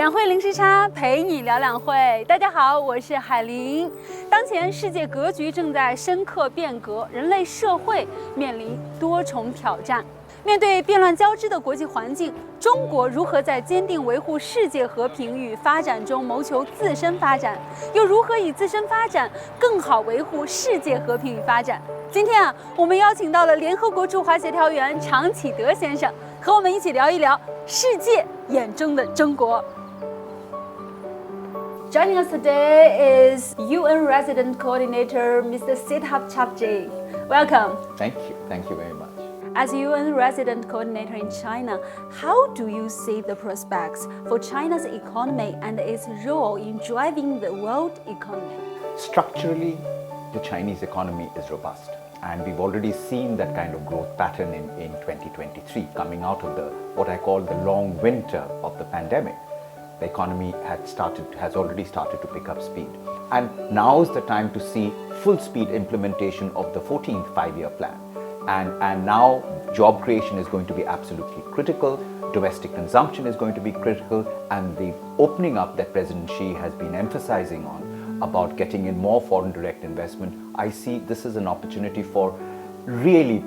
两会零时差，陪你聊两会。大家好，我是海林。当前世界格局正在深刻变革，人类社会面临多重挑战。面对变乱交织的国际环境，中国如何在坚定维护世界和平与发展中谋求自身发展，又如何以自身发展更好维护世界和平与发展？今天我们邀请到了联合国驻华协调员常启德先生，和我们一起聊一聊世界眼中的中国。Joining us today is UN Resident Coordinator Mr. Siddharth Chatterjee. Welcome. Thank you very much. As UN Resident Coordinator in China, how do you see the prospects for China's economy and its role in driving the world economy? Structurally, the Chinese economy is robust, and we've already seen that kind of growth pattern in 2023 coming out of what I call the long winter of the pandemic. The economy has already started to pick up speed, and now is the time to see full speed implementation of the 14th five-year plan. And now job creation is going to be absolutely critical, domestic consumption is going to be critical, and the opening up that President Xi has been emphasizing on about getting in more foreign direct investment, I see this as an opportunity for really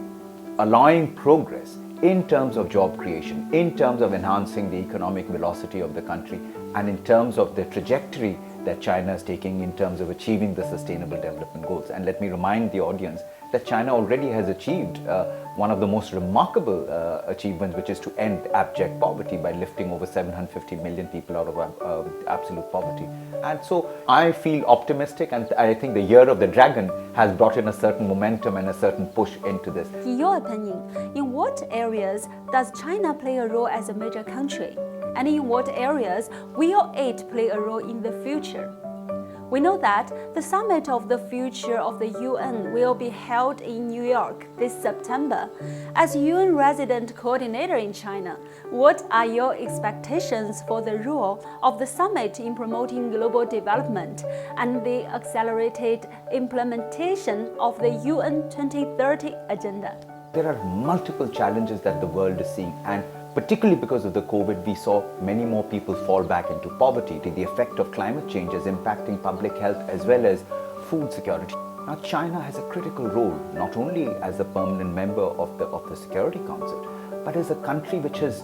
allowing progress in terms of job creation, in terms of enhancing the economic velocity of the country, and in terms of the trajectory that China is taking in terms of achieving the Sustainable Development Goals. And let me remind the audience that China already has achieved one of the most remarkable achievements, which is to end abject poverty by lifting over 750 million people out of absolute poverty. And so I feel optimistic, and I think the year of the dragon has brought in a certain momentum and a certain push into this. In your opinion, in what areas does China play a role as a major country? And in what areas will it play a role in the future? We know that the Summit of the Future of the UN will be held in New York this September. As UN Resident Coordinator in China, what are your expectations for the role of the summit in promoting global development and the accelerated implementation of the UN 2030 agenda? There are multiple challenges that the world is seeing, and particularly because of the COVID, we saw many more people fall back into poverty. The effect of climate change is impacting public health as well as food security. Now, China has a critical role, not only as a permanent member of the Security Council, but as a country which is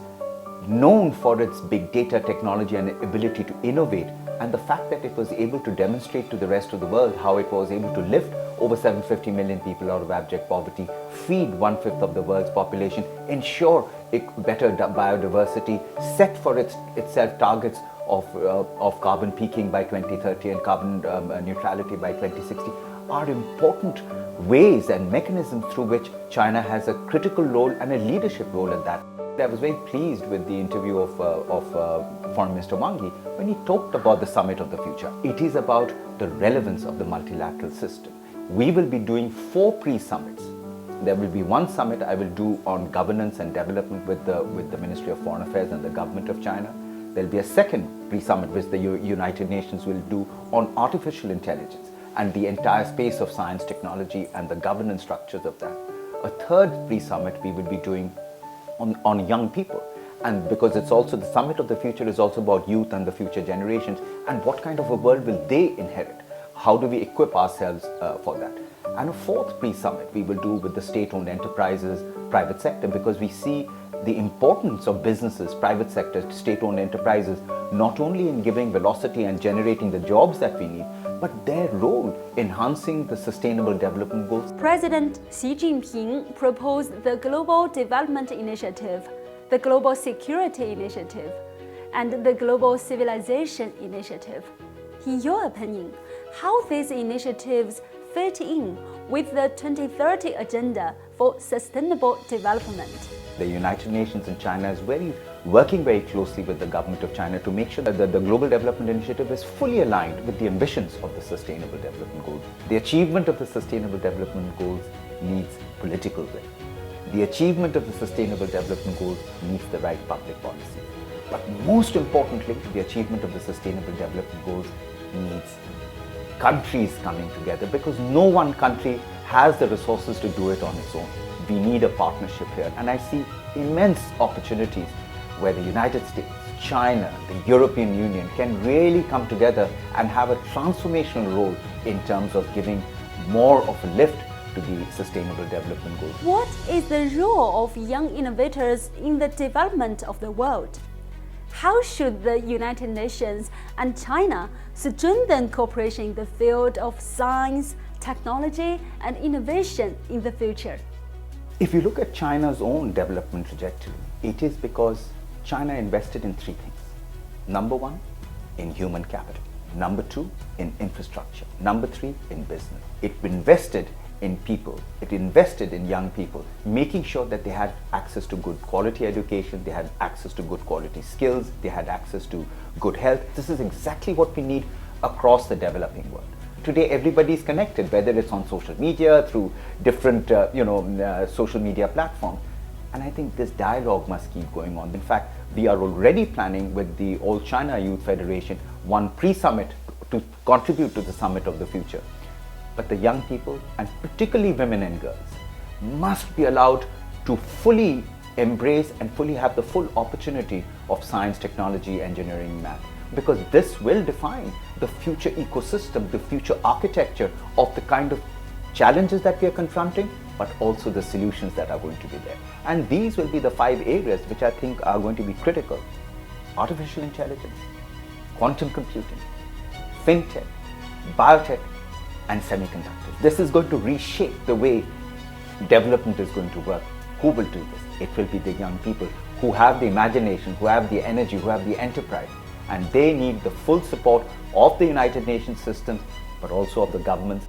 known for its big data technology and ability to innovate. And the fact that it was able to demonstrate to the rest of the world how it was able to lift over 750 million people out of abject poverty, feed 1/5 of the world's population, ensure better biodiversity, set for itself targets of carbon peaking by 2030 and carbon neutrality by 2060 are important ways and mechanisms through which China has a critical role and a leadership role in that. I was very pleased with the interview of Foreign Minister Wang Yi when he talked about the Summit of the Future. It is about the relevance of the multilateral system. We will be doing 4 pre-summits. There will be one summit I will do on governance and development with the Ministry of Foreign Affairs and the government of China. There will be a second pre-summit which the United Nations will do on artificial intelligence and the entire space of science, technology, and the governance structures of that. A third pre-summit we will be doing on young people, and because it's also the Summit of the Future is also about youth and the future generations, and what kind of a world will they inherit? How do we equip ourselves for that? And a fourth pre-summit we will do with the state-owned enterprises, private sector, because we see the importance of businesses, private sector, state-owned enterprises, not only in giving velocity and generating the jobs that we need, but their role enhancing the Sustainable Development Goals. President Xi Jinping proposed the Global Development Initiative, the Global Security Initiative, and the Global Civilization Initiative. In your opinion, how these initiatives fit in with the 2030 Agenda for Sustainable Development? The United Nations and China is working very closely with the government of China to make sure that the Global Development Initiative is fully aligned with the ambitions of the Sustainable Development Goals. The achievement of the Sustainable Development Goals needs political will. The achievement of the Sustainable Development Goals needs the right public policy. But most importantly, the achievement of the Sustainable Development Goals needs countries coming together, because no one country has the resources to do it on its own. We need a partnership here, and I see immense opportunities where the United States, China, the European Union can really come together and have a transformational role in terms of giving more of a lift to the Sustainable Development Goals. What is the role of young innovators in the development of the world? How should the United Nations and China strengthen cooperation in the field of science, technology, and innovation in the future? If you look at China's own development trajectory, it is because China invested in three things. Number one, in human capital. Number two, in infrastructure. Number three, in business. It invested in people. It invested in young people, making sure that they had access to good quality education, they had access to good quality skills, they had access to good health. This is exactly what we need across the developing world. Today, everybody is connected, whether it's on social media, through different social media platforms. And I think this dialogue must keep going on. In fact, we are already planning with the All China Youth Federation one pre-summit to contribute to the Summit of the Future. But the young people, and particularly women and girls, must be allowed to fully embrace and fully have the full opportunity of science, technology, engineering, math. Because this will define the future ecosystem, the future architecture of the kind of challenges that we are confronting, but also the solutions that are going to be there. And these will be the 5 areas which I think are going to be critical. Artificial intelligence, quantum computing, fintech, biotech, and semiconductors. This is going to reshape the way development is going to work. Who will do this? It will be the young people who have the imagination, who have the energy, who have the enterprise. And they need the full support of the United Nations systems, but also of the governments